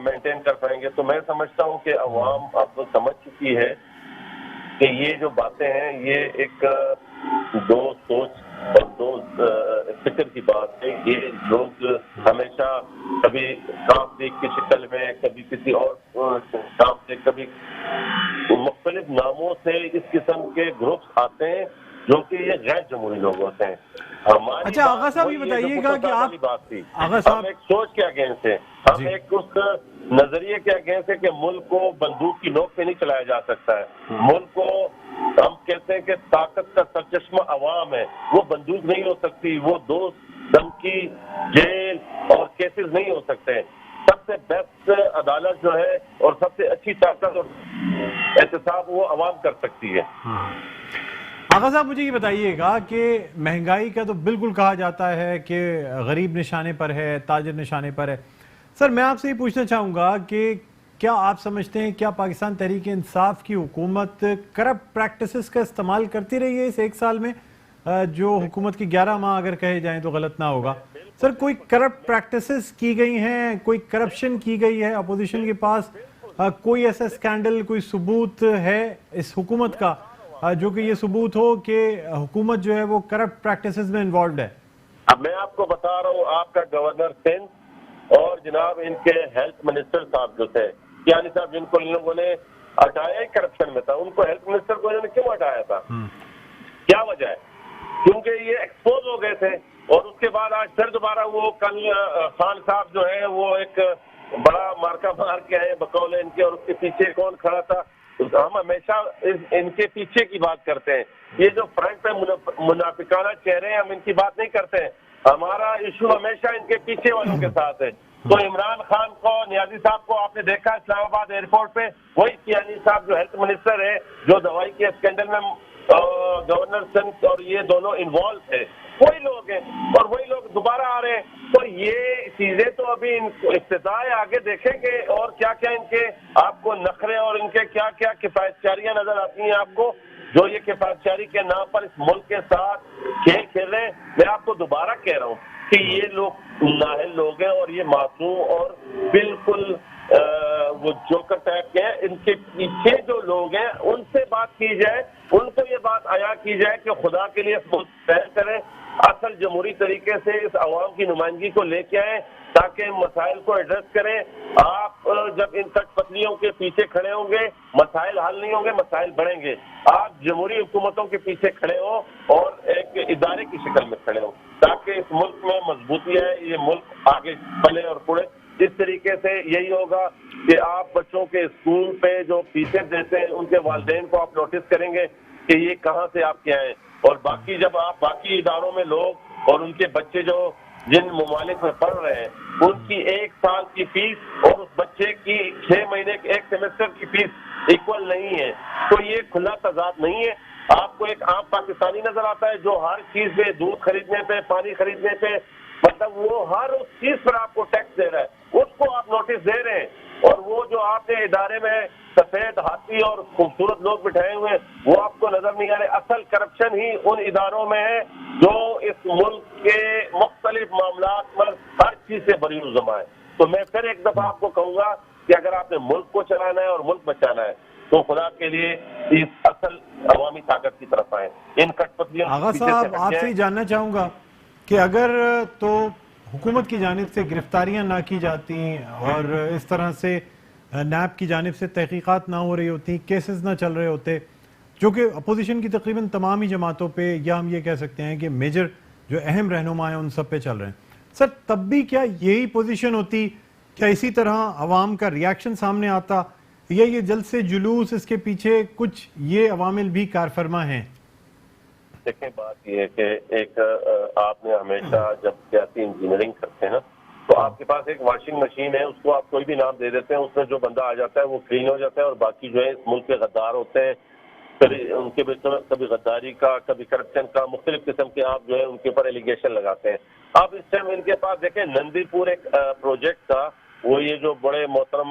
Maintain کر پائیں گے. تو میں سمجھتا ہوں کہ عوام اب سمجھ چکی ہے کہ یہ جو باتیں ہیں یہ ایک دو سوچ اور دو فکر کی بات ہے. یہ لوگ ہمیشہ کبھی سانپ لیگ کی شکل میں, کبھی کسی اور کام سے, کبھی مختلف ناموں سے اس قسم کے گروپس آتے ہیں جو کہ یہ غیر جمہوری لوگ ہوتے ہیں. اچھا آغا صاحب یہ بتائیے گا کہ آپ آغا صاحب ایک سوچ کے اگینسٹ ہے, ہم ایک اس نظریے کے اگینسٹ ہے کہ ملک کو بندوق کی نوک پہ نہیں چلایا جا سکتا ہے. ملک کو ہم کہتے ہیں کہ طاقت کا سرچشمہ عوام ہے, وہ بندوق نہیں ہو سکتی, وہ دوست دھمکی جیل اور کیسز نہیں ہو سکتے. سب سے بیسٹ عدالت جو ہے اور سب سے اچھی طاقت اور احتساب وہ عوام کر سکتی ہے. آغا صاحب مجھے یہ بتائیے گا کہ مہنگائی کا تو بالکل کہا جاتا ہے کہ غریب نشانے پر ہے, تاجر نشانے پر ہے. سر میں آپ سے یہ پوچھنا چاہوں گا کہ کیا آپ سمجھتے ہیں کیا پاکستان تحریک انصاف کی حکومت کرپٹ پریکٹسز کا استعمال کرتی رہی ہے اس ایک سال میں, جو حکومت کی 11 ماہ اگر کہے جائیں تو غلط نہ ہوگا؟ سر کوئی کرپٹ پریکٹسز کی گئی ہیں, کوئی کرپشن کی گئی ہے اپوزیشن کے پاس, کوئی ایسا اسکینڈل, کوئی ثبوت ہے اس حکومت کا جو کہ یہ ثبوت ہو کہ حکومت جو ہے وہ کرپٹ پریکٹسز میں انوالوڈ ہے؟ اب میں آپ کو بتا رہا ہوں, آپ کا گورنر سندھ اور جناب ان کے ہیلتھ منسٹر صاحب جو تھے کیانی صاحب, جن کو ان لوگوں نے ہٹایا ہی کرپشن میں تھا, ان کو ہیلتھ منسٹر کو انہوں نے کیوں ہٹایا تھا؟ کیا وجہ ہے؟ کیونکہ یہ ایکسپوز ہو گئے تھے. اور اس کے بعد آج پھر دوبارہ وہ کل خان صاحب جو ہے وہ ایک بڑا مارکا مار کے آئے بقول ان کے, اور اس کے پیچھے کون کھڑا تھا. ہم ہمیشہ ان کے پیچھے کی بات کرتے ہیں, یہ جو فرنٹ پہ منافقانہ چہرے ہیں ہم ان کی بات نہیں کرتے ہیں. ہمارا ایشو ہمیشہ ان کے پیچھے والوں کے ساتھ ہے. تو عمران خان کو, نیازی صاحب کو آپ نے دیکھا اسلام آباد ایئرپورٹ پہ, وہی کیانی صاحب جو ہیلتھ منسٹر ہے جو دوائی کے اسکینڈل میں گورنر سندھ اور یہ دونوں انوالو تھے, وہی لوگ ہیں اور وہی لوگ دوبارہ آ رہے ہیں. تو یہ چیزیں تو ابھی ان ابتداء آگے دیکھیں گے اور کیا کیا ان کے آپ کو نخرے اور ان کے کیا کیا کفایت چاریاں نظر آتی ہیں آپ کو, جو یہ کفایت چاری کے نام پر اس ملک کے ساتھ کھیل کھیل رہے ہیں. میں آپ کو دوبارہ کہہ رہا ہوں کہ یہ لوگ نااہل لوگ ہیں اور یہ معصوم اور بالکل وہ جوکر ٹائپ کے ہیں. ان کے پیچھے جو لوگ ہیں ان سے بات کی جائے, ان کو یہ بات عیاں کی جائے کہ خدا کے لیے فیصلہ کریں, اصل جمہوری طریقے سے اس عوام کی نمائندگی کو لے کے آئیں تاکہ مسائل کو ایڈریس کریں. آپ جب ان کٹ پتلیوں کے پیچھے کھڑے ہوں گے مسائل حل نہیں ہوں گے, مسائل بڑھیں گے. آپ جمہوری حکومتوں کے پیچھے کھڑے ہوں اور ایک ادارے کی شکل میں کھڑے ہوں تاکہ اس ملک میں مضبوطی آئے, یہ ملک آگے پلے اور پڑے. اس طریقے سے یہی ہوگا کہ آپ بچوں کے اسکول پہ جو فیسیں دیتے ہیں ان کے والدین کو آپ نوٹس کریں گے کہ یہ کہاں سے آپ کے آئے, اور باقی جب آپ باقی اداروں میں لوگ اور ان کے بچے جو جن ممالک میں پڑھ رہے ہیں ان کی 1 سال کی فیس اور اس بچے کی 6 مہینے کے 1 سیمسٹر کی فیس ایکول نہیں ہے, تو یہ کھلا تضاد نہیں ہے. آپ کو ایک عام پاکستانی نظر آتا ہے جو ہر چیز پہ, دودھ خریدنے پہ, پانی خریدنے پہ, مطلب وہ ہر اس چیز پر آپ کو ٹیکس دے رہا ہے, اس کو آپ نوٹس دے رہے ہیں. اور وہ جو آپ نے ادارے میں سفید ہاتھی اور خوبصورت لوگ بٹھائے ہوئے ہیں وہ آپ کو نظر نہیں آ رہے. اصل کرپشن ہی ان اداروں میں ہے جو اس ملک کے مختلف معاملات پر ہر چیز سے بری الزما ہے. تو میں پھر ایک دفعہ آپ کو کہوں گا کہ اگر آپ نے ملک کو چلانا ہے اور ملک بچانا ہے تو خدا کے لیے اس اصل عوامی طاقت کی طرف آئیں. ان کٹ پتلیوں آغا صاحب آپ سے جاننا چاہوں گا کہ اگر تو حکومت کی جانب سے گرفتاریاں نہ کی جاتی اور اس طرح سے نیب کی جانب سے تحقیقات نہ ہو رہی ہوتی, کیسز نہ چل رہے ہوتے, جو کہ اپوزیشن کی تقریباً تمام ہی جماعتوں پہ, یا ہم یہ کہہ سکتے ہیں کہ میجر جو اہم رہنما ہیں ان سب پہ چل رہے ہیں, سر تب بھی کیا یہی پوزیشن ہوتی, کیا اسی طرح عوام کا ریاکشن سامنے آتا, یا یہ جلسے جلوس اس کے پیچھے کچھ یہ عوامل بھی کارفرما ہیں؟ دیکھیں بات یہ ہے کہ ایک آپ نے ہمیشہ جب سیاسی انجینئرنگ کرتے ہیں نا تو آپ کے پاس ایک واشنگ مشین ہے, اس کو آپ کوئی بھی نام دے دیتے ہیں, اس میں جو بندہ آ جاتا ہے وہ کلین ہو جاتا ہے, اور باقی جو ہے اس ملک کے غدار ہوتے ہیں, ان کے کبھی غداری کا, کبھی کرپشن کا, مختلف قسم کے آپ جو ہے ان کے اوپر ایلیگیشن لگاتے ہیں. آپ اس ٹائم ان کے پاس دیکھیں نندی پور ایک پروجیکٹ تھا, وہ یہ جو بڑے محترم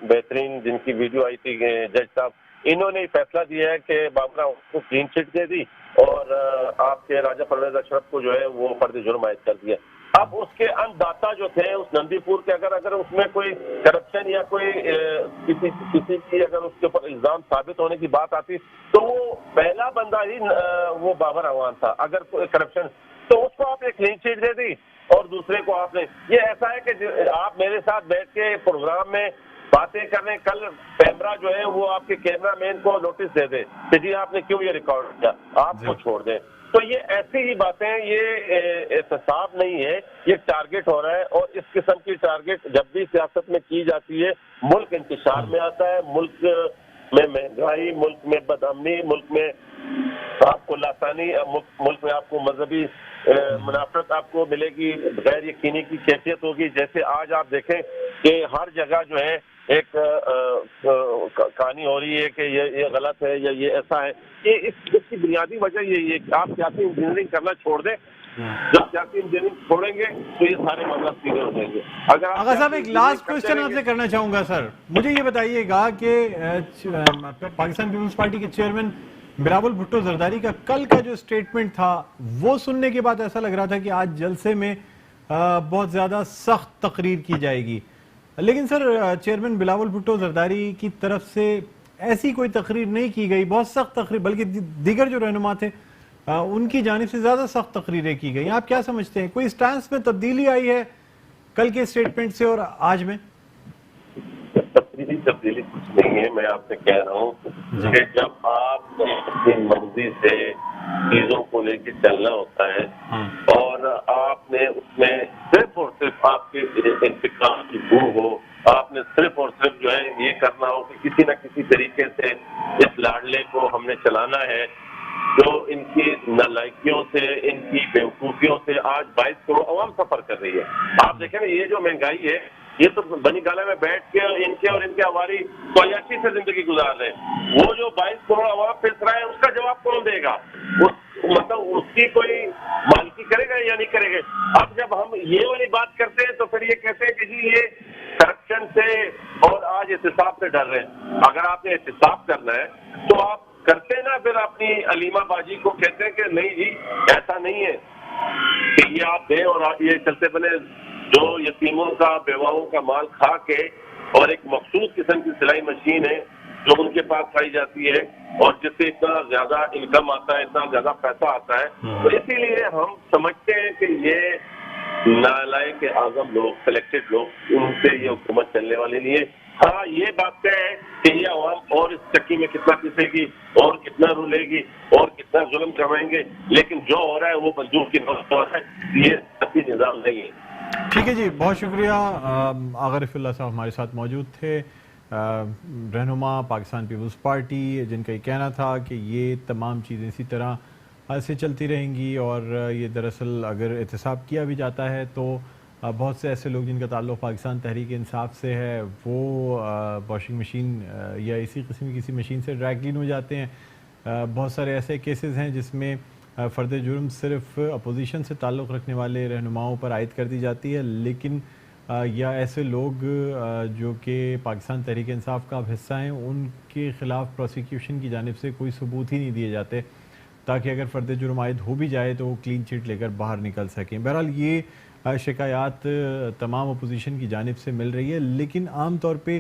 بہترین جن کی ویڈیو آئی تھی جج صاحب, انہوں نے فیصلہ دیا ہے کہ بابرا کو کلین چٹ دے دی اور آپ کے راجہ پرویز اشرف کو جو ہے وہ فرد جرم عائد کر دیا. اب اس کے انداتا جو تھے اس نندی پور کے، اگر اس میں کوئی کرپشن یا کوئی کسی کی اگر اس کے اوپر الزام ثابت ہونے کی بات آتی تو وہ پہلا بندہ ہی وہ بابر اعوان تھا. اگر کوئی کرپشن تو اس کو آپ نے کلین چٹ دے دی اور دوسرے کو آپ نے. یہ ایسا ہے کہ آپ میرے ساتھ بیٹھ کے پروگرام میں باتیں کر رہے ہیں، کل کیمرہ جو ہے وہ آپ کے کیمرہ مین کو نوٹس دے دے کہ جی آپ نے کیوں یہ ریکارڈ کیا، آپ کو چھوڑ دیں. تو یہ ایسی ہی باتیں، یہ احتساب نہیں ہے، یہ ٹارگٹ ہو رہا ہے. اور اس قسم کی ٹارگٹ جب بھی سیاست میں کی جاتی ہے ملک انتشار میں آتا ہے، ملک میں مہنگائی، ملک میں بدامنی، ملک میں آپ کو لاسانی، ملک میں آپ کو مذہبی منافرت آپ کو ملے گی، غیر یقینی کی کیفیت ہوگی. جیسے آج آپ دیکھیں کہ ہر جگہ جو ہے ایک کہانی ہو رہی ہے کہ یہ غلط ہے یا یہ ایسا ہے. یہ اس کی بنیادی وجہ یہی ہے کہ آپ سیاسی انجینئرنگ کرنا چھوڑ دیں. جب سیاسی انجینئرنگ چھوڑیں گے تو یہ سارے معاملات سیدھے ہو جائیں گے. آغا صاحب ایک لاسٹ کوشچن آپ سے کرنا چاہوں گا سر، مجھے یہ بتائیے گا کہ پاکستان پیپلز پارٹی کے چیئرمین بلاول بھٹو زرداری کا کل کا جو سٹیٹمنٹ تھا وہ سننے کے بعد ایسا لگ رہا تھا کہ آج جلسے میں بہت زیادہ سخت تقریر کی جائے گی. لیکن سر چیئرمین بلاول بھٹو زرداری کی طرف سے ایسی کوئی تقریر نہیں کی گئی، بہت سخت تقریر، بلکہ دیگر جو رہنما تھے ان کی جانب سے زیادہ سخت تقریریں کی گئی. آپ کیا سمجھتے ہیں، کوئی سٹانس میں تبدیلی آئی ہے کل کے سٹیٹمنٹ سے اور آج میں؟ تبدیلی کچھ نہیں ہے. میں آپ سے کہہ رہا ہوں کہ جب آپ اپنی مرضی سے چیزوں کو لے کے چلنا ہوتا ہے اور آپ نے اس میں صرف اور صرف آپ کے انتقام کی بو ہو، آپ نے صرف اور صرف جو ہے یہ کرنا ہو کہ کسی نہ کسی طریقے سے اس لاڈلے کو ہم نے چلانا ہے، جو ان کی نالائکیوں سے، ان کی بیوقوفیوں سے آج 22 کروڑ عوام سفر کر رہی ہے. آپ دیکھیں نا یہ جو مہنگائی ہے، یہ تو بنی گالہ میں بیٹھ کے ان کے اور ان کے ہماری عیاشی سے زندگی گزار رہے ہیں. وہ جو 22 کروڑ عوام پھنس رہا ہے اس کا جواب کون دے گا؟ مطلب اس کی کوئی مالکی کرے گا یا نہیں کرے گا؟ اب جب ہم یہ والی بات کرتے ہیں تو پھر یہ کہتے ہیں کہ جی یہ کرپشن سے اور آج احتساب سے ڈر رہے ہیں. اگر آپ نے احتساب کرنا ہے تو آپ کرتے نا، پھر اپنی علیمہ باجی کو کہتے ہیں کہ نہیں جی ایسا نہیں ہے کہ یہ آپ دیں اور یہ چلتے بنے جو یتیموں کا، بیواؤں کا مال کھا کے، اور ایک مخصوص قسم کی سلائی مشین ہے جو ان کے پاس پائی جاتی ہے اور جس سے اتنا زیادہ انکم آتا ہے، اتنا زیادہ پیسہ آتا ہے. تو اسی لیے ہم سمجھتے ہیں کہ یہ نالائق اعظم لوگ، سلیکٹڈ لوگ، ان سے یہ حکومت چلنے والی نہیں ہے. ہاں یہ بات ہے کہ یہ عوام اور اس چکی میں کتنا پیسے گی اور کتنا رولے گی اور کتنا ظلم کروائیں گے، لیکن جو ہو رہا ہے وہ بندوق کی نوک پر ہے. یہ سچی نظام نہیں ہے. ٹھیک ہے جی، بہت شکریہ. آغا رفیع اللہ صاحب ہمارے ساتھ موجود تھے، رہنما پاکستان پیپلز پارٹی، جن کا یہ کہنا تھا کہ یہ تمام چیزیں اسی طرح سے چلتی رہیں گی اور یہ دراصل اگر احتساب کیا بھی جاتا ہے تو بہت سے ایسے لوگ جن کا تعلق پاکستان تحریک انصاف سے ہے وہ واشنگ مشین یا اسی قسم کی کسی مشین سے ڈرائی کلین ہو جاتے ہیں. بہت سارے ایسے کیسز ہیں جس میں فرد جرم صرف اپوزیشن سے تعلق رکھنے والے رہنماؤں پر عائد کر دی جاتی ہے، لیکن یا ایسے لوگ جو کہ پاکستان تحریک انصاف کا اب حصہ ہیں ان کے خلاف پروسیکیوشن کی جانب سے کوئی ثبوت ہی نہیں دیے جاتے تاکہ اگر فرد جرم عائد ہو بھی جائے تو وہ کلین چٹ لے کر باہر نکل سکیں. بہرحال یہ شکایات تمام اپوزیشن کی جانب سے مل رہی ہے، لیکن عام طور پہ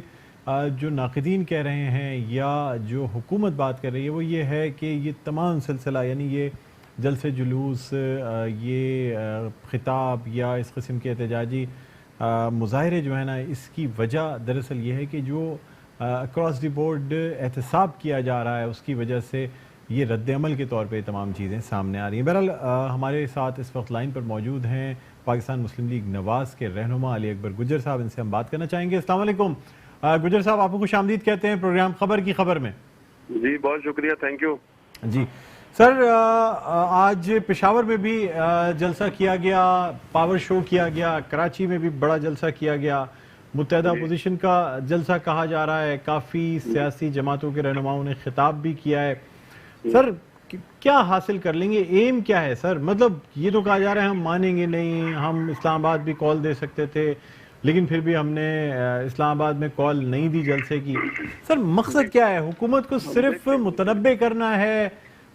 جو ناقدین کہہ رہے ہیں یا جو حکومت بات کر رہی ہے وہ یہ ہے کہ یہ تمام سلسلہ، یعنی یہ جلسے جلوس، یہ خطاب یا اس قسم کے احتجاجی مظاہرے جو ہیں نا، اس کی وجہ دراصل یہ ہے کہ جو اکراس دی بورڈ احتساب کیا جا رہا ہے اس کی وجہ سے یہ رد عمل کے طور پہ تمام چیزیں سامنے آ رہی ہیں. بہرحال ہمارے ساتھ اس وقت لائن پر موجود ہیں پاکستان مسلم لیگ نواز کے رہنما علی اکبر گجر صاحب، ان سے ہم بات کرنا چاہیں گے. السلام علیکم گجر صاحب، آپ کو خوش آمدید کہتے ہیں پروگرام خبر کی خبر میں. جی بہت شکریہ، تھینک یو. جی سر، آج پشاور میں بھی جلسہ کیا گیا، پاور شو کیا گیا، کراچی میں بھی بڑا جلسہ کیا گیا، متحدہ اپوزیشن کا جلسہ کہا جا رہا ہے، کافی سیاسی جماعتوں کے رہنماؤں نے خطاب بھی کیا ہے. سر کیا حاصل کر لیں گے؟ ایم کیا ہے سر؟ مطلب یہ تو کہا جا رہا ہے ہم مانیں گے نہیں، ہم اسلام آباد بھی کال دے سکتے تھے لیکن پھر بھی ہم نے اسلام آباد میں کال نہیں دی جلسے کی. سر مقصد کیا ہے؟ حکومت کو صرف متنبع کرنا ہے،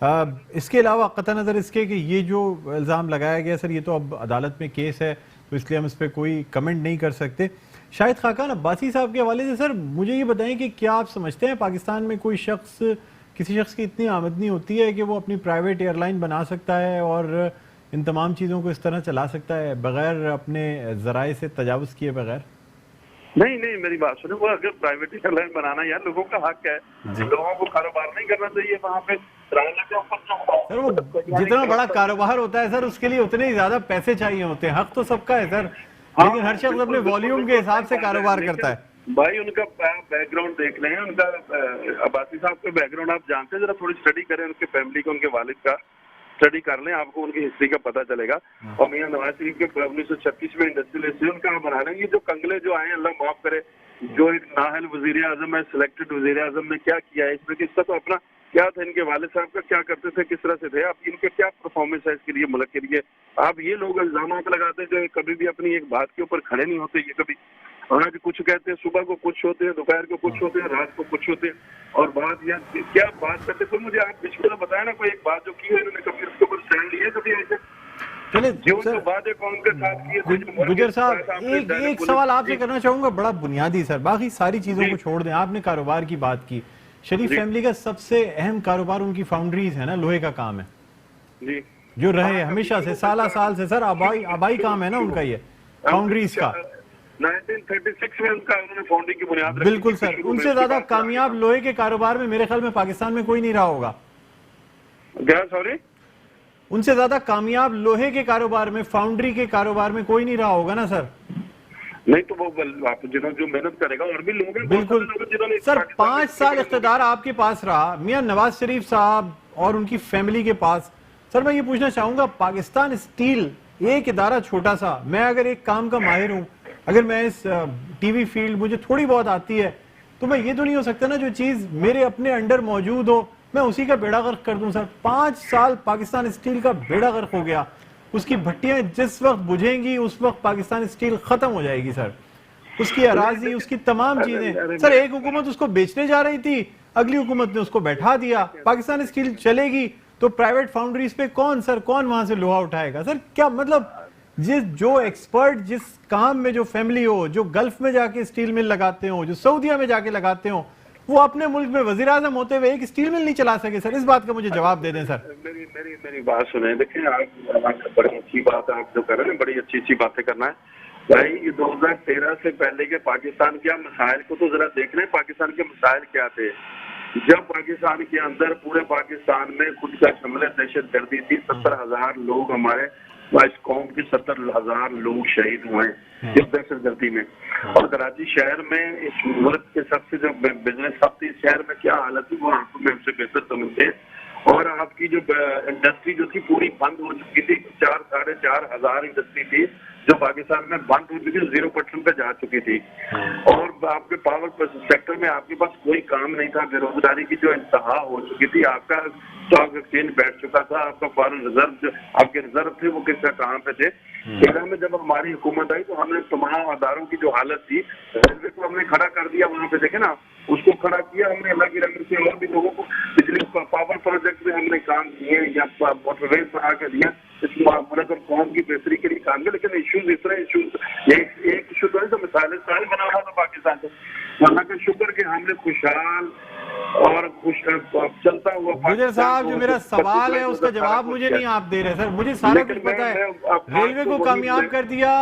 اس کے علاوہ قطع نظر اس کے کہ یہ جو الزام لگایا گیا سر، یہ تو اب عدالت میں کیس ہے تو اس لیے ہم اس پہ کوئی کمنٹ نہیں کر سکتے. شاہد خاقان عباسی صاحب کے حوالے سے سر مجھے یہ بتائیں کہ کیا آپ سمجھتے ہیں پاکستان میں کوئی شخص کسی شخص کی اتنی آمدنی ہوتی ہے کہ وہ اپنی پرائیویٹ ایئر لائن بنا سکتا ہے اور ان تمام چیزوں کو اس طرح چلا سکتا ہے بغیر اپنے ذرائع سے تجاوز کیے بغیر؟ نہیں نہیں، میری بات سنیں، وہ اگر پرائیویٹ ایئر لائن بنانا یار لوگوں کا حق ہے، لوگوں کو کاروبار نہیں کرنا چاہیے وہاں پہ. سر وہ جتنا بڑا کاروبار ہوتا ہے سر اس کے لیے اتنے ہی زیادہ پیسے چاہیے ہوتے ہیں. حق تو سب کا ہے سر، لیکن ہر شخص اپنے والیوم کے حساب سے کاروبار کرتا ہے. بھائی ان کا بیک گراؤنڈ دیکھ لیں، ان کا عباسی صاحب کا بیک گراؤنڈ آپ جانتے ہیں، ذرا تھوڑی اسٹڈی کریں ان کے فیملی کا، ان کے والد کا اسٹڈی کر لیں، آپ کو ان کی ہسٹری کا پتہ چلے گا. اور میاں نواز شریف کے 1936 میں انڈسٹریل ہسٹری ان کا آپ بنا لیں گے. جو کنگلے جو آئے ہیں اللہ معاف کرے، جو ایک نااہل وزیر اعظم ہے، سلیکٹڈ وزیر اعظم نے کیا کیا ہے اس میں، کس کا تو اپنا کیا تھا، ان کے والد صاحب کا کیا کرتے تھے، کس طرح سے تھے، آپ ان کے کیا پرفارمنس ہے اس کے لیے، ملک کے لیے. آپ یہ لوگ الزامات لگاتے ہیں جو کبھی بھی اپنی ایک بات کے اوپر کھڑے نہیں ہوتے. یہ کبھی انہوں نے کچھ کہتے ہیں، صبح کو کچھ ہوتے ہیں، دوپہر کو کچھ ہوتے ہیں، رات کو کچھ ہوتے ہیں، اور بات یا کیا بات کرتے. کوئی مجھے آپ بچپن میں بتائیں نا کوئی ایک بات جو کی ہے انہوں نے کبھی اس کے اوپر اسٹینڈ لیا کبھی ایسے. گجر صاحب ایک سوال آپ سے کرنا چاہوں گا بڑا بنیادی سر، باقی ساری چیزوں کو چھوڑ دیں. آپ نے کاروبار کی بات کی، شریف فیملی کا سب سے اہم کاروبار ان کی فاؤنڈریز ہے نا، لوہے کا کام ہے جو رہے ہمیشہ سے سالہ سال سے سر، آبائی کام ہے نا ان کا، یہ فاؤنڈریز کا 1936 میں ان کا انہوں نے فاؤنڈنگ کی بنیاد رکھی. بالکل سر، ان سے زیادہ کامیاب لوہے کے کاروبار میں میرے خیال میں پاکستان میں کوئی نہیں رہا ہوگا. سوری، ان سے زیادہ کامیاب لوہے کے کاروبار میں، فاؤنڈری کے کاروبار میں کوئی نہیں رہا ہوگا نا سر. نہیں تو وہ جو محنت کرے گا اور بھی لوگ ہیں. بالکل سر، 5 سال اقتدار آپ کے پاس رہا میاں نواز شریف صاحب اور ان کی فیملی کے پاس. سر میں یہ پوچھنا چاہوں گا، پاکستان اسٹیل ایک ادارہ چھوٹا سا، میں اگر ایک کام کا ماہر ہوں، اگر میں اس ٹی وی فیلڈ مجھے تھوڑی بہت آتی ہے، تو میں یہ تو نہیں ہو سکتا نا جو چیز میرے اپنے انڈر موجود ہو میں اسی کا بیڑا غرق کر دوں. سر 5 سال پاکستان اسٹیل کا بیڑا غرق ہو گیا. اس کی بھٹیاں جس وقت بجھیں گی اس وقت پاکستان اسٹیل ختم ہو جائے گی سر. اس کی اراضی، اس کی تمام چیزیں سر، ایک حکومت اس کو بیچنے جا رہی تھی، اگلی حکومت نے اس کو بیٹھا دیا. پاکستان اسٹیل چلے گی تو پرائیویٹ فاؤنڈریز پہ کون وہاں سے لوہا اٹھائے گا؟ سر کیا مطلب، جو ایکسپرٹ جس کام میں جو فیملی ہو، جو گلف میں جا کے اسٹیل مل لگاتے ہوں، جو سعودیہ میں جا کے لگاتے ہوں، وہ اپنے ملک میں وزیر اعظم ہوتے ہوئے ایک اسٹیل مل نہیں چلا سکے. سر اس بات کا مجھے جواب دے دیں سر. میری بات سنیں، دیکھیں آپ بڑی اچھی بات آپ جو کر رہے ہیں، بڑی اچھی باتیں کرنا ہے. بھائی یہ 2013 سے پہلے کے پاکستان کے مسائل کو تو ذرا دیکھ لیں. پاکستان کے مسائل کیا تھے جب پاکستان کے اندر پورے پاکستان میں خود کا حملہ دہشت گردی تھی. 70,000 لوگ ہمارے اس قوم کے 70,000 لوگ شہید ہوئے اس دہشت گردی میں. اور کراچی شہر میں اس ملک کے سب سے جو بزنس ہب تھی، شہر میں کیا حالت تھی وہ آپ میں سے بہتر سمجھتے ہیں. اور آپ کی جو انڈسٹری جو تھی پوری بند ہو چکی تھی. 4,500 ہزار انڈسٹری تھی جو پاکستان میں بند ہو چکی تھی، 0% پہ جا چکی تھی. اور آپ کے پاور سیکٹر میں آپ کے پاس کوئی کام نہیں تھا. بے روزگاری کی جو انتہا ہو چکی تھی. آپ کا اسٹاک ایکسچینج بیٹھ چکا تھا. آپ کا فارن ریزرو جو آپ کے ریزرو تھے وہ کس طرح کہاں پہ تھے. 13 میں جب ہماری حکومت آئی تو ہم نے تمام اداروں کی جو حالت تھی، ریلوے کو ہم نے کھڑا کر دیا. وہاں پہ دیکھیں نا، اس کو کھڑا کیا ہم نے اللہ کی رحمت سے. اور بھی لوگوں کو بجلی پاور پروجیکٹ میں ہم نے کام کیے یا واٹر ویز بنا کے دیا. اس ملک اور قوم کی بہتری کے لیے کام کیا. لیکن ایشوز اس طرح ایک ایشو تو ہے تو مثال سال بنا ہوا تھا پاکستان سے. اللہ کا شکر کہ ہم نے خوشحال اور چلتا ہوا. گجر صاحب جو میرا سوال ہے اس کا جواب مجھے نہیں آپ دے رہے سر. مجھے سارا کچھ پتا ہے، ریلوے کو کامیاب کر دیا،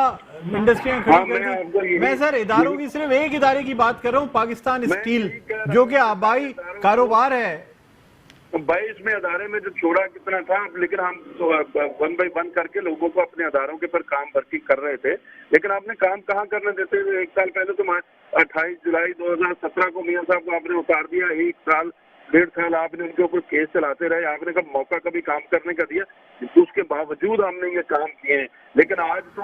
انڈسٹریاں کھڑی کر دی. میں سر اداروں کی صرف ایک ادارے کی بات کر رہا ہوں، پاکستان اسٹیل، جو کہ آبائی کاروبار ہے. بھائی اس میں ادارے میں جو چھوڑا کتنا تھا، لیکن ہم 1 بائی 1 کر کے لوگوں کو اپنے اداروں کے پر کام بھرتی کر رہے تھے. لیکن آپ نے کام کہاں کرنے دیتے. 1 سال پہلے تو 28 جولائی 2017 کو میاں صاحب کو آپ نے اتار دیا. 1 سال 1.5 سال آپ نے ان کے اوپر کیس چلاتے رہے. آپ نے کب موقع کبھی کام کرنے کا دیا؟ اس کے باوجود ہم نے یہ کام کیے ہیں. لیکن آج تو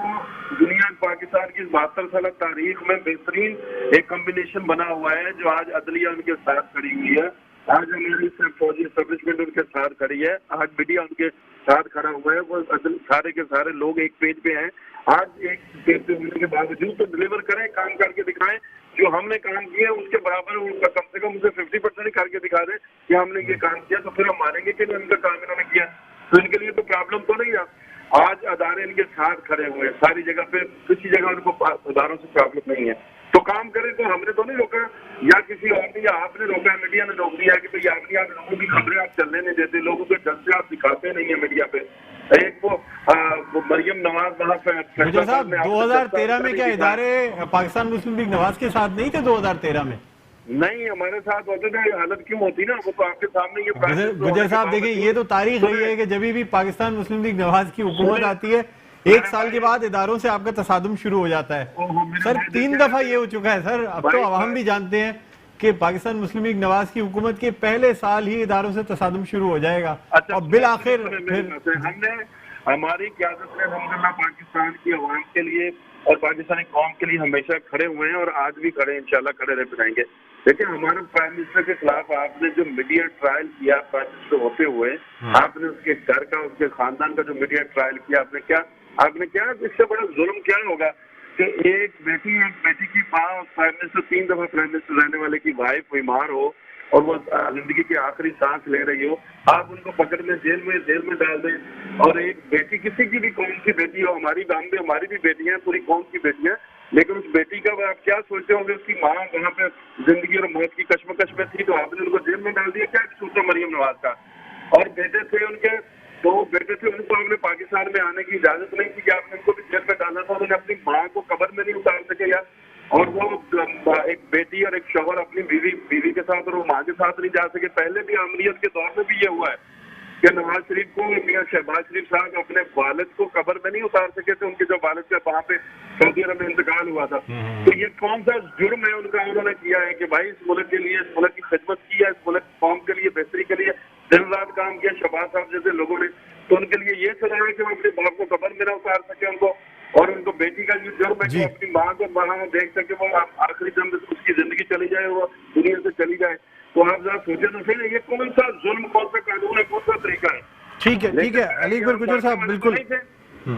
دنیا پاکستان کی 72 سالہ تاریخ میں بہترین ایک کمبینیشن بنا ہوا ہے جو آج عدلیہ ان کے ساتھ کھڑی ہوئی ہے. آج ہماری فوجی اسٹیبلشمنٹ ان کے ساتھ کھڑی ہے, آج میڈیا ان کے ساتھ کھڑا ہوا ہے, وہ سارے کے سارے لوگ ایک پیج پہ ہیں. آج ایک پیج پہ ہونے کے باوجود تو ڈلیور کریں, کام کر کے دکھائیں. جو ہم نے کام کیا اس کے برابر کم سے کم اسے 50% ہی کر کے دکھا دیں کہ ہم نے یہ کام کیا, تو پھر ہم مانیں گے کہ ان کا کام انہوں نے کیا. تو ان کے لیے تو پرابلم تو نہیں ہے. آج ادارے ان کے ساتھ کھڑے ہوئے ہیں ساری جگہ پہ, کسی جگہ ان کو اداروں سے پرابلم نہیں ہے. تو کام کریں, تو ہم نے تو نہیں روکا, یا کسی اور نے, یا آپ نے روکا ہے, میڈیا نے روک دیا کہ بھائی آپ لوگوں کی خبریں آپ چلنے نہیں دیتے, لوگوں کے جلسے آپ دکھاتے نہیں ہیں میڈیا پہ. ایک وہ مریم نواز وہاں پہ گجر صاحب 2013 میں کیا ادارے پاکستان مسلم لیگ نواز کے ساتھ نہیں تھے 2013 میں؟ نہیں, ہمارے ساتھ ہوتے تھے. حالت کیوں ہوتی نا, وہ تو آپ کے سامنے یہ گجر صاحب دیکھیں, یہ تو تاریخ رہی ہے کہ جبھی بھی پاکستان مسلم لیگ نواز کی حکومت آتی ہے, ایک سال کے بعد اداروں سے آپ کا تصادم شروع ہو جاتا ہے. سر 3 دفعہ یہ ہو چکا ہے سر. اب تو عوام بھی جانتے ہیں کہ پاکستان مسلم لیگ نواز کی حکومت کے پہلے سال ہی اداروں سے تصادم شروع ہو جائے گا, اور بالآخر ہم نے, ہماری قیادت نے الحمدللہ پاکستان کی عوام کے لیے اور پاکستانی قوم کے لیے ہمیشہ کھڑے ہوئے ہیں, اور آج بھی کھڑے ہیں, انشاءاللہ کھڑے رہ پائیں گے. لیکن ہمارے پرائم منسٹر کے خلاف آپ نے جو میڈیا ٹرائل کیا پرائم منسٹر ہوتے ہوئے, آپ نے اس کے گھر کا, اس کے خاندان کا جو میڈیا ٹرائل کیا, آپ نے کیا اس سے بڑا ظلم کیا ہوگا کہ ایک بیٹی کی ماں, پرائم منسٹر 3 دفعہ پرائم منسٹر رہنے والے کی وائف بیمار ہو اور وہ زندگی کی آخری سانس لے رہی ہو, آپ ان کو پکڑ میں جیل میں ڈال دیں. اور ایک بیٹی, کسی کی بھی قوم کی بیٹی ہو, ہماری بھی بیٹیاں ہیں, پوری قوم کی بیٹیاں, لیکن اس بیٹی کا آپ کیا سوچتے ہوں گے, اس کی ماں وہاں پہ زندگی اور موت کی کشمکش میں تھی, تو آپ نے ان کو جیل میں ڈال دیا. کیا قصور تھا مریم نواز کا؟ اور بیٹے تھے ان کے, تو بیٹے تھے, ان کو ہم نے پاکستان میں آنے کی اجازت نہیں تھی کہ آپ نے ان کو بھی جیل میں ڈالنا تھا. انہوں نے اپنی ماں کو قبر میں نہیں اتار سکے یار, اور وہ ایک بیٹی اور ایک شوہر اپنی بیوی کے ساتھ اور وہ ماں کے ساتھ نہیں جا سکے. پہلے بھی امریت کے دور میں بھی یہ ہوا ہے کہ نواز شریف کو, میاں شہباز شریف صاحب اپنے والد کو قبر میں نہیں اتار سکے تھے, ان کے جو والد کا وہاں پہ سعودی عرب میں انتقال ہوا تھا. تو یہ کون سا جرم ہے ان کا انہوں نے کیا ہے کہ بھائی اس ملک کے لیے, اس ملک کی خدمت کی ہے, اس ملک قوم کے لیے بہتری کے لیے دن رات کام کیا شہباز صاحب جیسے لوگوں نے, تو ان کے لیے یہ سزا ہے کہ وہ اپنے باپ کو قبر میں نہ اتار سکے ان کو, اور ان کو بیٹی کا یہ جرم ہے کہ اپنی ماں کو وہاں دیکھ سکے, وہ آخری دم اس کی زندگی چلی جائے, وہ دنیا سے چلی جائے. تو آپ ذرا سوچے تو صحیح, یہ کون سا ظلم, کون سا قانون ہے, کون سا طریقہ ہے؟ ٹھیک ہے علی اکبر گجر صاحب, بالکل.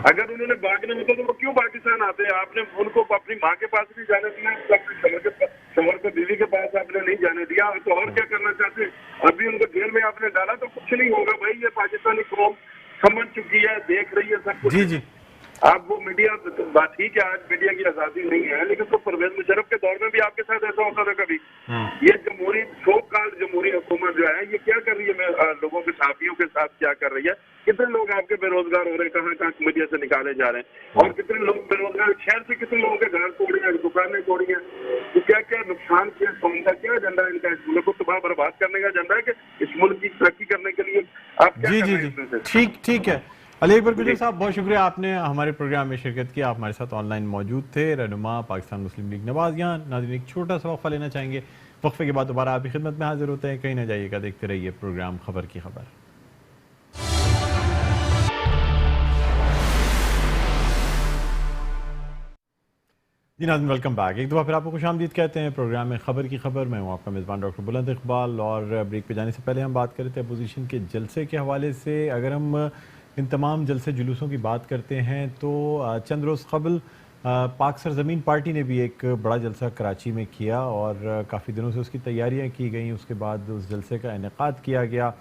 اگر انہوں نے بھاگنے میں تو وہ کیوں پاکستان آتے ہیں؟ آپ نے ان کو اپنی ماں کے پاس نہیں جانے دیا, اپنے شوہر کو بیوی کے پاس آپ نے نہیں جانے دیا, تو اور کیا کرنا چاہتے ہیں؟ ابھی ان کو جیل میں آپ نے ڈالا تو کچھ نہیں ہوگا بھائی. یہ پاکستانی قوم سمجھ چکی ہے, دیکھ رہی ہے سب کچھ. جی آپ وہ میڈیا, بات ٹھیک ہے آج میڈیا کی آزادی نہیں ہے, لیکن تو پرویز مشرف کے دور میں بھی آپ کے ساتھ ایسا ہوتا تھا کبھی. یہ جمہوری حکومت جو ہے یہ کیا کر رہی ہے, لوگوں کے صحافیوں کے ساتھ کیا کر رہی ہے؟ کتنے لوگ آپ کے بے روزگار ہو رہے ہیں, کہاں میڈیا سے نکالے جا رہے ہیں, اور کتنے لوگ بے روزگار, شہر سے کتنے لوگوں کے گھر توڑے ہیں, دکانیں توڑی ہیں. تو کیا نقصان کیا, قوم کا کیا ایجنڈا ہے ان کا؟ اس ملک کو تباہ برباد کرنے کا ایجنڈا ہے کہ اس ملک کی ترقی کرنے کے لیے آپ کیا کر رہے ہیں؟ ٹھیک ہے علی اکبر گجر صاحب, بہت شکریہ آپ نے ہمارے پروگرام میں شرکت کیا. آپ ہمارے ساتھ آن لائن موجود تھے, رہنما پاکستان مسلم لیگ نواز. یہاں ناظرین ایک چھوٹا سا وقفہ لینا چاہیں گے, وقفے کے بعد دوبارہ آپ کی خدمت میں حاضر ہوتے ہیں. کہیں نہ جائیے گا, دیکھتے رہیے پروگرام خبر کی خبر. جی ناظرین, ویلکم بیک. ایک دفعہ پھر آپ کو خوش آمدید کہتے ہیں پروگرام میں خبر کی خبر. میں ہوں آپ کا میزبان ڈاکٹر بلند اقبال, اور بریک پہ جانے سے پہلے ہم بات کر رہے تھے اپوزیشن کے جلسے کے حوالے سے. اگر ہم ان تمام جلسے جلوسوں کی بات کرتے ہیں تو چند روز قبل پاک سرزمین پارٹی نے بھی ایک بڑا جلسہ کراچی میں کیا, اور کافی دنوں سے اس کی تیاریاں کی گئیں. اس کے بعد اس جلسے کا انعقاد کیا گیا.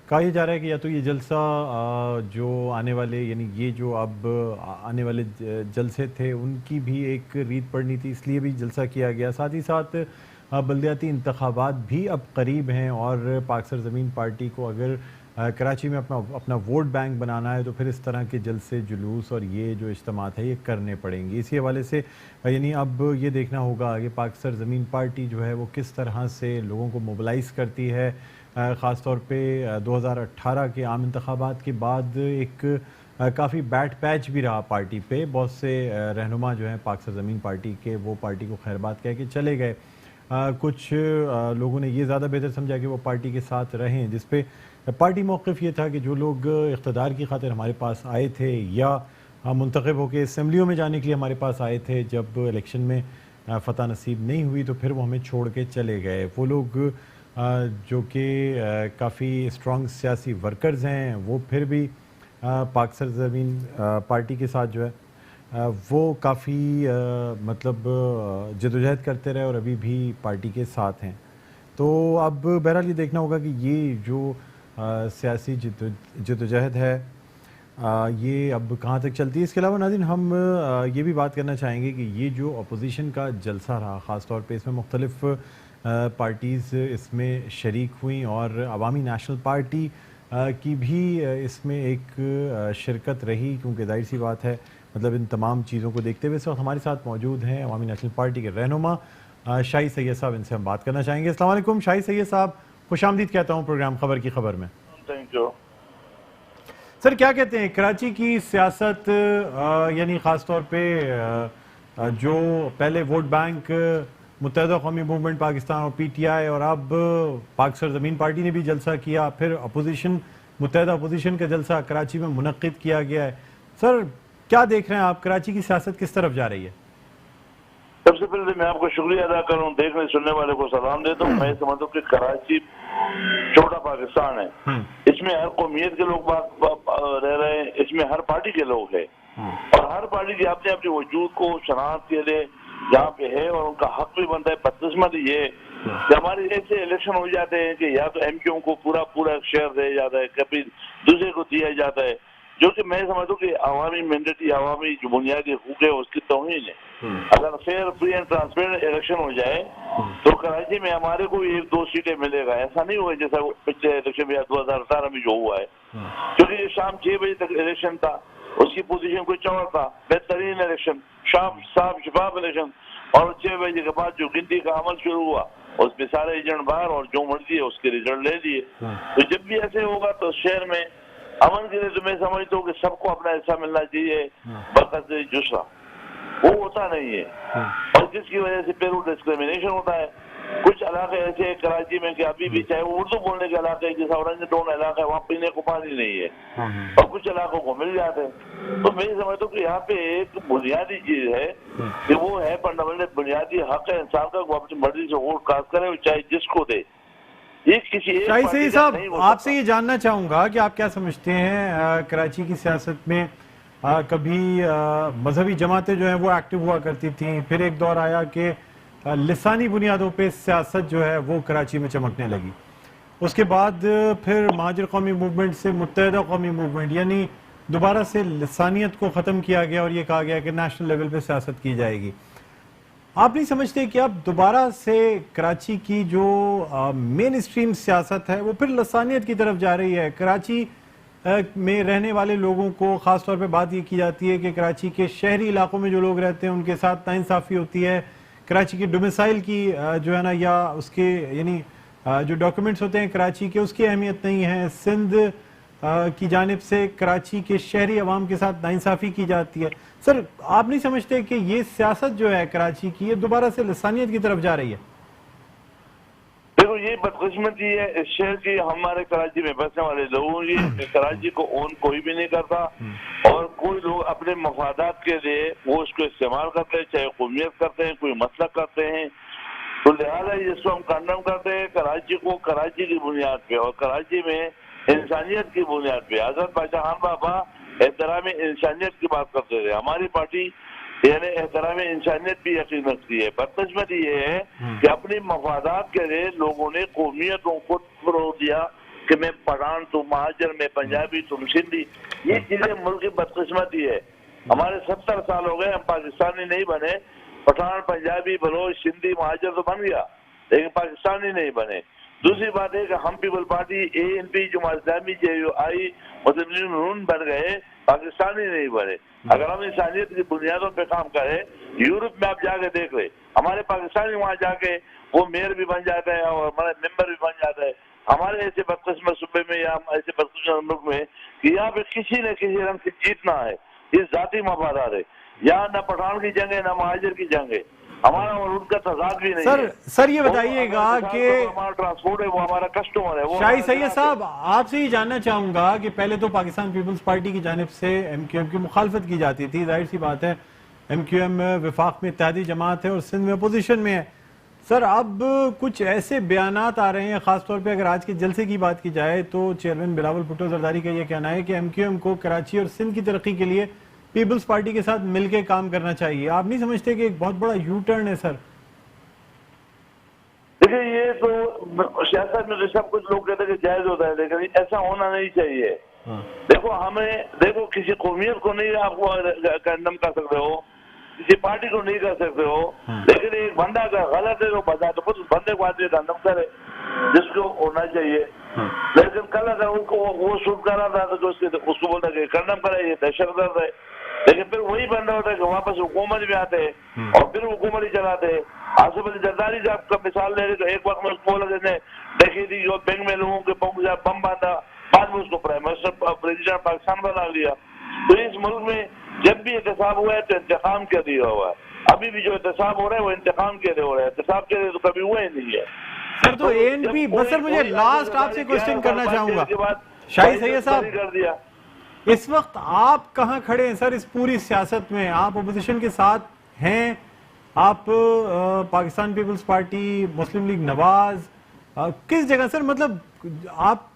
کہا یہ جا رہا ہے کہ یا تو یہ جلسہ جو آنے والے, یعنی یہ جو اب آنے والے جلسے تھے ان کی بھی ایک ریت پڑنی تھی, اس لیے بھی جلسہ کیا گیا. ساتھ ہی ساتھ بلدیاتی انتخابات بھی اب قریب ہیں, اور پاک سرزمین پارٹی کو اگر کراچی میں اپنا ووٹ بینک بنانا ہے تو پھر اس طرح کے جلسے جلوس اور یہ جو اجتماعات ہیں یہ کرنے پڑیں گے. اسی حوالے سے یعنی اب یہ دیکھنا ہوگا کہ پاک سرزمین پارٹی جو ہے وہ کس طرح سے لوگوں کو موبلائز کرتی ہے. خاص طور پہ 2018 کے عام انتخابات کے بعد ایک کافی بیڈ پیچ بھی رہا پارٹی پہ. بہت سے رہنما جو ہیں پاک سرزمین پارٹی کے, وہ پارٹی کو خیر بات کہہ کے چلے گئے. کچھ لوگوں نے یہ زیادہ بہتر سمجھا کہ وہ پارٹی کے ساتھ رہیں, جس پہ پارٹی موقف یہ تھا کہ جو لوگ اقتدار کی خاطر ہمارے پاس آئے تھے یا منتخب ہو کے اسمبلیوں میں جانے کے لیے ہمارے پاس آئے تھے, جب الیکشن میں فتح نصیب نہیں ہوئی تو پھر وہ ہمیں چھوڑ کے چلے گئے. وہ لوگ جو کہ کافی اسٹرانگ سیاسی ورکرز ہیں، وہ پھر بھی پاک سرزمین پارٹی کے ساتھ جو ہے وہ کافی مطلب جدوجہد کرتے رہے اور ابھی بھی پارٹی کے ساتھ ہیں. تو اب بہرحال یہ دیکھنا ہوگا کہ یہ جو سیاسی جدوجہد ہے یہ اب کہاں تک چلتی ہے. اس کے علاوہ ناظرین ہم یہ بھی بات کرنا چاہیں گے کہ یہ جو اپوزیشن کا جلسہ رہا، خاص طور پہ اس میں مختلف پارٹیز اس میں شریک ہوئیں اور عوامی نیشنل پارٹی کی بھی اس میں ایک شرکت رہی، کیونکہ ظاہر سی بات ہے مطلب ان تمام چیزوں کو دیکھتے ہوئے اس وقت ہمارے ساتھ موجود ہیں عوامی نیشنل پارٹی کے رہنما شاہی سید صاحب. ان سے ہم بات کرنا چاہیں گے. السلام علیکم شاہی سید صاحب، خوش آمدید کہتا ہوں پروگرام خبر کی خبر میں. تھینک یو سر، کیا کہتے ہیں کراچی کی سیاست، یعنی خاص طور پہ جو پہلے ووٹ بینک متحدہ قومی موومنٹ پاکستان اور پی ٹی آئی، اور اب پاک سرزمین پارٹی نے بھی جلسہ کیا، پھر اپوزیشن متحدہ اپوزیشن کا جلسہ کراچی میں منعقد کیا گیا ہے. سر کیا دیکھ رہے ہیں آپ، کراچی کی سیاست کس طرف جا رہی ہے؟ سب سے پہلے میں آپ کو شکریہ ادا کروں، دیکھنے سننے والے کو سلام دیتا ہوں. میں سمجھتا ہوں کہ کراچی چھوٹا پاکستان ہے، اس میں ہر قومیت کے لوگ رہ رہے ہیں، اس میں ہر پارٹی کے لوگ ہیں، اور ہر پارٹی کی اپنے اپنے وجود کو شناخت کے لیے جہاں پہ ہے اور ان کا حق بھی بنتا ہے. بدقسمتی یہ ہے کہ ہمارے ایسے الیکشن ہو جاتے ہیں کہ یا تو ایم کیو کو پورا شیئر دیا جاتا ہے، کبھی دوسرے کو دیا جاتا ہے، جو کہ میں سمجھتا ہوں کہ عوامی مینڈیٹ، عوامی جو بنیادی حقوق ہے اس کی توہین ہے. اگر fair free and transparent election ہو جائے تو کراچی میں ہمارے کو 1-2 سیٹیں ملے گا. ایسا نہیں ہوا جیسا پچھلے الیکشن میں 2018 میں جو ہوا ہے، کیونکہ یہ شام 6 بجے تک الیکشن تھا، اس کی پوزیشن کچھ اور تھا. بہترین الیکشن، شام صاف شفاف الیکشن، اور 6 بجے کے بعد جو گنتی کا عمل شروع ہوا اس میں سارے ایجنٹ باہر اور جو مرضی ہے اس کے ریزلٹ لے لیے. تو جب بھی ایسے ہوگا تو شہر میں امن کے لیے تو میں سمجھتا ہوں کہ سب کو اپنا حصہ ملنا چاہیے برکت دوسرا، وہ ہوتا نہیں ہے، اور جس کی وجہ سے پھر وہ ڈسکریمنیشن ہوتا ہے. کچھ علاقے ایسے ہیں کراچی میں کہ ابھی بھی چاہے وہ اردو بولنے کے علاقے جیسا اورنج ٹون علاقہ ہے وہاں پینے کو پانی نہیں ہے، اور کچھ علاقوں کو مل جاتے ہیں. تو میں سمجھتا ہوں کہ یہاں پہ ایک بنیادی چیز ہے کہ وہ ہے فنڈامنٹل بنیادی حق ہے انسان کا، وہ اپنی مرضی سے ووٹ کاسٹ کرے، چاہے جس کو دے. شاہی سید صاحب، آپ سے یہ جاننا چاہوں گا کہ آپ کیا سمجھتے ہیں کراچی کی سیاست میں کبھی مذہبی جماعتیں جو ہیں وہ ایکٹیو ہوا کرتی تھیں، پھر ایک دور آیا کہ لسانی بنیادوں پہ سیاست جو ہے وہ کراچی میں چمکنے لگی، اس کے بعد پھر مہاجر قومی موومنٹ سے متحدہ قومی موومنٹ، یعنی دوبارہ سے لسانیت کو ختم کیا گیا اور یہ کہا گیا کہ نیشنل لیول پہ سیاست کی جائے گی. آپ نہیں سمجھتے کہ اب دوبارہ سے کراچی کی جو مین اسٹریم سیاست ہے وہ پھر لسانیت کی طرف جا رہی ہے؟ کراچی میں رہنے والے لوگوں کو خاص طور پہ بات یہ کی جاتی ہے کہ کراچی کے شہری علاقوں میں جو لوگ رہتے ہیں ان کے ساتھ ناانصافی ہوتی ہے. کراچی کی ڈومیسائل کی جو ہے نا، یا اس کے یعنی جو ڈاکیومنٹس ہوتے ہیں کراچی کے، اس کی اہمیت نہیں ہے. سندھ کی جانب سے کراچی کے شہری عوام کے ساتھ ناانصافی کی جاتی ہے. سر آپ نہیں سمجھتے کہ یہ سیاست جو ہے کراچی کی یہ دوبارہ سے لسانیت کی طرف جا رہی ہے؟ دیکھو یہ بدقسمتی ہے اس شہر کی، ہمارے کراچی میں بسنے والے لوگوں کی. کراچی کو اون کوئی بھی نہیں کرتا، اور کوئی لوگ اپنے مفادات کے لیے وہ اس کو استعمال کرتے ہیں، چاہے قومیت کرتے ہیں، کوئی مسلک کرتے ہیں. تو لہٰذا جس کو ہم کنڈم کرتے ہیں کراچی کو کراچی کی بنیاد پہ اور کراچی میں انسانیت کی بنیاد پہ. حضرت بادشاہ خان بابا احترام انسانیت کی بات کرتے تھے، ہماری پارٹی یعنی احترام انسانیت بھی یقین رکھتی ہے. بدقسمتی یہ ہے کہ اپنی مفادات کے لیے لوگوں نے قومیتوں کو فروغ دیا کہ میں پٹھان، تم مہاجر، میں پنجابی، تم سندھی. یہ چیزیں ملک کی بدقسمتی ہے. ہمارے 70 سال ہو گئے، ہم پاکستانی نہیں بنے. پٹھان، پنجابی، بلوچ، سندھی، مہاجر تو بن گیا لیکن پاکستانی نہیں بنے. دوسری بات ہے کہ ہم people party, a N P, Jamaat Islami, J you I, Muslim league نون بن گئے، پاکستانی نہیں بنے. اگر ہم انسانیت کی بنیادوں پہ کام کریں، یورپ میں آپ جا کے دیکھ لیں، ہمارے پاکستانی وہاں جا کے وہ میئر بھی بن جاتا ہے اور ہمارا ممبر بھی بن جاتا ہے. ہمارے ایسے بدقسمت صوبے میں یا ایسے بدقسمت ملک میں کہ یہاں پہ کسی نہ کسی رنگ سے جیتنا ہے، یہ ذاتی مفادات ہے. یہاں نہ پٹھان کی جنگ ہے نہ مہاجر کی جنگ ہے، ہمارا اور ان کا تضاد بھی نہیں ہے. سر یہ بتائیے گا کہ ہمارا ٹرانسپورٹ ہے وہ ہمارا کسٹمر ہے. شاہی سید صاحب، آپ سے یہ جاننا چاہوں گا کہ پہلے تو پاکستان پیپلز پارٹی کی جانب سے ایم کیو ایم کی مخالفت کی جاتی تھی. ظاہر سی بات ہے ایم کیو ایم وفاق میں اتحادی جماعت ہے اور سندھ میں اپوزیشن میں ہے. سر اب کچھ ایسے بیانات آ رہے ہیں، خاص طور پہ اگر آج کے جلسے کی بات کی جائے تو چیئرمین بلاول بھٹو زرداری کا یہ کہنا ہے کہ ایم کیو ایم کو کراچی اور سندھ کی ترقی کے لیے پیپلز پارٹی کے ساتھ مل کے کام کرنا چاہیے. آپ نہیں سمجھتے کہ ایک بہت بڑا یو ٹرن ہے سر؟ دیکھیں یہ تو سیاست میں سب کچھ لوگ کہتے ہیں کہ جائز ہوتا ہے، لیکن ایسا ہونا نہیں چاہیے. دیکھو کسی قومیت کو نہیں آپ کو کنڈم کر سکتے ہو، کسی پارٹی کو نہیں کر سکتے ہو، لیکن ایک بندہ اگر غلط ہے تو بتا تو خود اس بندے کو آدمی کنڈم کرے جس کو ہونا چاہیے. لیکن کل اگر ان کو وہ شوٹ کر رہا تھا تو اس کو بولتا کہ کنڈم کرے، یہ دہشت گرد ہے. لیکن پھر وہی بندہ ہوتا ہے کہ واپس حکومت میں آتے ہیں اور پھر حکومت ہی چلاتے ہیں. آصف علی زرداری صاحب کا مثال لے رہے تو ایک وقت میں اس کو بولا دیکھی تھی جو بینک میں لوگوں کے بم باندھا، بعد میں اس کو پرائم منسٹر پریزیڈنٹ پاکستان بنا لیا. تو اس ملک میں جب بھی احتساب ہوا ہے تو انتقام کے دیا ہوا ہے. ابھی بھی جو احتساب ہو رہا ہے وہ انتقام کے لیے ہو رہا ہے، احتساب کے لیے تو کبھی ہوا ہی نہیں ہے. سر تو اے این پی، بس سر مجھے لاسٹ آپ سے کوشچن کرنا چاہوں گا شاہی سید صاحب، اس وقت آپ کہاں کھڑے ہیں سر اس پوری سیاست میں؟ آپ اپوزیشن کے ساتھ ہیں، آپ پاکستان پیپلز پارٹی، مسلم لیگ نواز، کس جگہ سر؟ مطلب آپ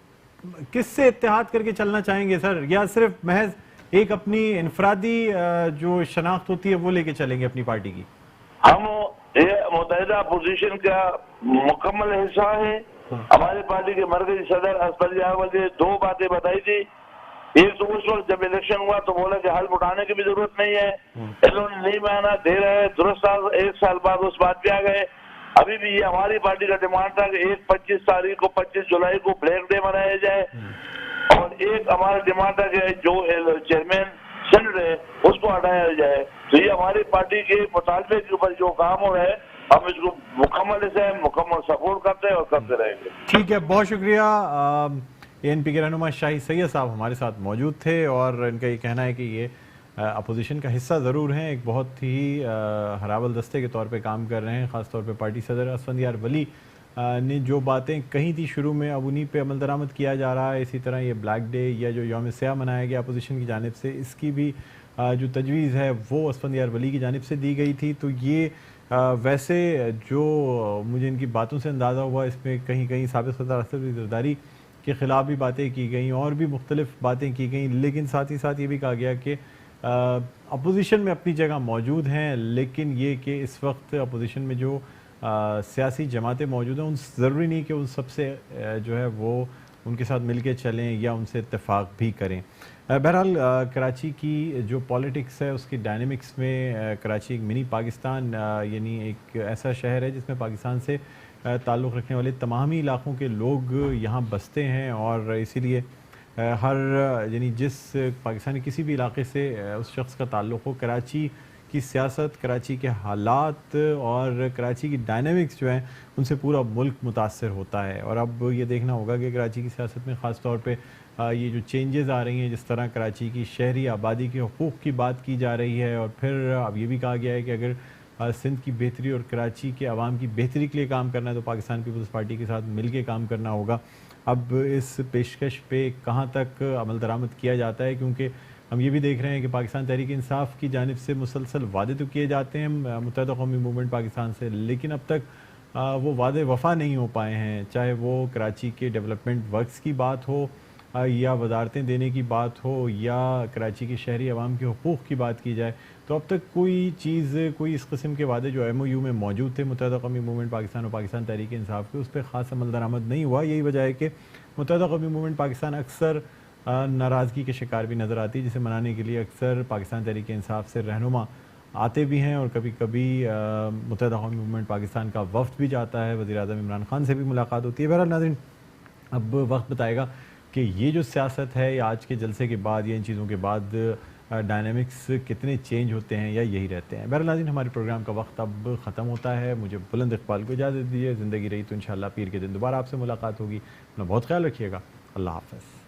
کس سے اتحاد کر کے چلنا چاہیں گے سر، یا صرف محض ایک اپنی انفرادی جو شناخت ہوتی ہے وہ لے کے چلیں گے اپنی پارٹی کی؟ ہم یہ متحدہ اپوزیشن کا مکمل حصہ ہے. ہماری پارٹی کے مرکزی صدر اسد علی احمد نے دو باتیں بتائی تھی. ایک تو اس وقت جب الیکشن ہوا تو بولا کہ حلف اٹھانے کی بھی ضرورت نہیں ہے، انہوں نے نہیں مانا، دے رہے درست. ایک سال بعد اس بات پہ آ گئے. ابھی بھی یہ ہماری پارٹی کا ڈیمانڈ تھا کہ 25 تاریخ کو 25 جولائی کو بلیک ڈے منایا جائے، اور ایک ہمارا ڈیمانڈ تھا کہ جو چیئرمین سینٹ ہے اس کو ہٹایا جائے. تو یہ ہماری پارٹی کے مطالبے کے اوپر جو کام ہو رہا ہے ہم اس کو مکمل سے مکمل سپورٹ کرتے ہیں اور کرتے رہیں گے. ٹھیک ہے، بہت شکریہ. اے این پی کے رہنما شاہی سید صاحب ہمارے ساتھ موجود تھے، اور ان کا یہ کہنا ہے کہ یہ اپوزیشن کا حصہ ضرور ہیں، ایک بہت ہی ہراول دستے کے طور پہ کام کر رہے ہیں. خاص طور پہ پارٹی صدر اسفندیار ولی نے جو باتیں کہیں تھی شروع میں اب انہی پہ عمل درآمد کیا جا رہا ہے. اسی طرح یہ بلیک ڈے یا جو یوم سیاہ منایا گیا اپوزیشن کی جانب سے، اس کی بھی جو تجویز ہے وہ اسفندیار ولی کی جانب سے دی گئی تھی. تو یہ ویسے جو مجھے ان کی باتوں سے اندازہ ہوا اس میں کہیں کہیں سابق صدر اسد علی زرداری کے خلاف بھی باتیں کی گئیں اور بھی مختلف باتیں کی گئیں، لیکن ساتھ ہی ساتھ یہ بھی کہا گیا کہ اپوزیشن میں اپنی جگہ موجود ہیں، لیکن یہ کہ اس وقت اپوزیشن میں جو سیاسی جماعتیں موجود ہیں ان ضروری نہیں کہ ان سب سے جو ہے وہ ان کے ساتھ مل کے چلیں یا ان سے اتفاق بھی کریں. بہرحال کراچی کی جو پالیٹکس ہے اس کی ڈائنمکس میں کراچی ایک منی پاکستان، یعنی ایک ایسا شہر ہے جس میں پاکستان سے تعلق رکھنے والے تمامی علاقوں کے لوگ یہاں بستے ہیں، اور اسی لیے ہر یعنی جس پاکستانی کسی بھی علاقے سے اس شخص کا تعلق ہو، کراچی کی سیاست، کراچی کے حالات اور کراچی کی ڈائنامکس جو ہیں ان سے پورا ملک متاثر ہوتا ہے. اور اب یہ دیکھنا ہوگا کہ کراچی کی سیاست میں خاص طور پہ یہ جو چینجز آ رہی ہیں، جس طرح کراچی کی شہری آبادی کے حقوق کی بات کی جا رہی ہے، اور پھر اب یہ بھی کہا گیا ہے کہ اگر سندھ کی بہتری اور کراچی کے عوام کی بہتری کے لیے کام کرنا ہے تو پاکستان پیپلز پارٹی کے ساتھ مل کے کام کرنا ہوگا. اب اس پیشکش پہ کہاں تک عمل درآمد کیا جاتا ہے، کیونکہ ہم یہ بھی دیکھ رہے ہیں کہ پاکستان تحریک انصاف کی جانب سے مسلسل وعدے تو کیے جاتے ہیں متحدہ قومی موومنٹ پاکستان سے، لیکن اب تک وہ وعدے وفا نہیں ہو پائے ہیں، چاہے وہ کراچی کے ڈیولپمنٹ ورکس کی بات ہو یا وزارتیں دینے کی بات ہو یا کراچی کی شہری عوام کے حقوق کی بات کی جائے. تو اب تک کوئی چیز، کوئی اس قسم کے وعدے جو ایم او یو میں موجود تھے متحدہ قومی موومنٹ پاکستان اور پاکستان تحریک انصاف کے، اس پہ خاص عمل درآمد نہیں ہوا. یہی وجہ ہے کہ متحدہ قومی موومنٹ پاکستان اکثر ناراضگی کے شکار بھی نظر آتی ہے، جسے منانے کے لیے اکثر پاکستان تحریک انصاف سے رہنما آتے بھی ہیں، اور کبھی کبھی متحدہ قومی موومنٹ پاکستان کا وفد بھی جاتا ہے، وزیر اعظم عمران خان سے بھی ملاقات ہوتی ہے. بہرحال ناظرین، اب وقت بتائے گا کہ یہ جو سیاست ہے یا آج کے جلسے کے بعد یا ان چیزوں کے بعد ڈائنامکس کتنے چینج ہوتے ہیں یا یہی رہتے ہیں. بہرحال ناظرین، ہمارے پروگرام کا وقت اب ختم ہوتا ہے. مجھے بلند اقبال کو اجازت دیجیے. زندگی رہی تو انشاءاللہ پیر کے دن دوبارہ آپ سے ملاقات ہوگی. اپنا بہت خیال رکھیے گا. اللہ حافظ.